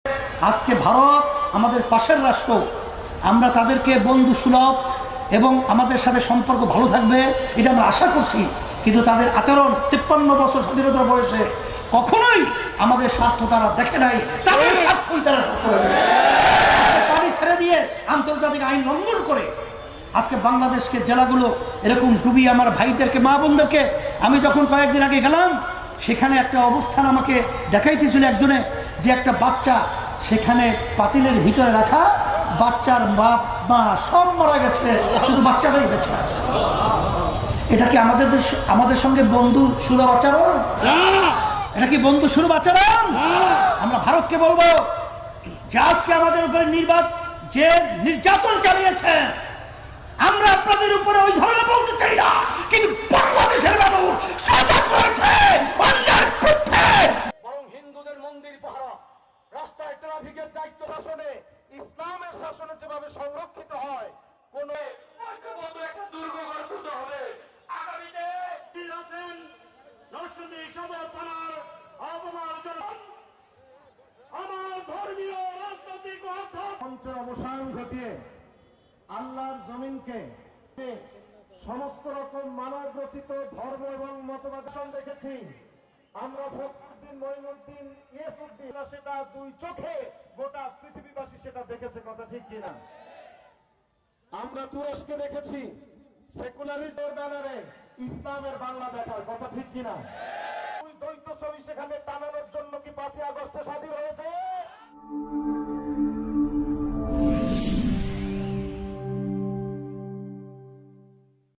আজকে ভারত আমাদের পাশের রাষ্ট্র, আমরা তাদেরকে বন্ধু সুলভ এবং আমাদের সাথে সম্পর্ক ভালো থাকবে এটা আমরা আশা করছি, কিন্তু তাদের আচরণ 53 বছর স্বাধীনতার বয়সে কখনোই আমাদের স্বার্থ তারা দেখে নাই, তাদের স্বার্থই তারা পানি ছেড়ে দিয়ে আন্তর্জাতিক আইন লঙ্ঘন করে আজকে বাংলাদেশকে জেলাগুলো এরকম ডুবিয়ে আমার ভাইদেরকে মা বোনদেরকে, আমি যখন কয়েকদিন আগে গেলাম সেখানে একটা অবস্থান আমাকে দেখাইতেছিল একজনে, যে একটা বাচ্চা সেখানে পাতিলের ভিতরে রাখা, বাচ্চার বাপ মা সব মারা গেছে, শুধু বাচ্চাটাই বেঁচে আছে। এটা কি আমাদের সঙ্গে বন্ধু সুলভ আচরণ? এটা কি বন্ধু সুলভ আচরণ? আমরা ভারতকে বলবো যে আজকে আমাদের উপরে যে নির্যাতন চালিয়েছেন, আমরা আপনাদের উপরে ওই ধরনের বলতে চাই না, কিন্তু বাংলাদেশের মানুষ সজাগ রয়েছে অন্যায়ের বিরুদ্ধে। বরং হিন্দুদের মন্দির পাহারা, রাস্তায় ট্রাফিকের দায়িত্ব শাসনে, ইসলামের শাসনে যেভাবে সংরক্ষিত হয়, কোন একটা দুর্গ গঠিত হবে। আগামীতে নরসিংদী সদর থানার আমার ধর্মীয় রাজনৈতিক অবসান ঘটিয়ে আল্লাহর জমিনকে সমস্ত রকম মানব রচিত ধর্ম এবং মতবাদ দেখেছি। আমরা ফখরুদ্দিন, মঈনুদ্দিন, ইয়েসুদ্দিন, সেটা দুই চোখে গোটা পৃথিবীবাসী সেটা দেখেছে, কথা ঠিক কিনা? আমরা তুরস্কে দেখেছি সেকুলারিজমের ব্যানারে ইসলামের বাংলা দেখার, কথা ঠিক কিনা? দ্বৈত ছবি সেখানে টানানোর জন্য কি 5ই আগস্টে স্বাধীন হয়েছে?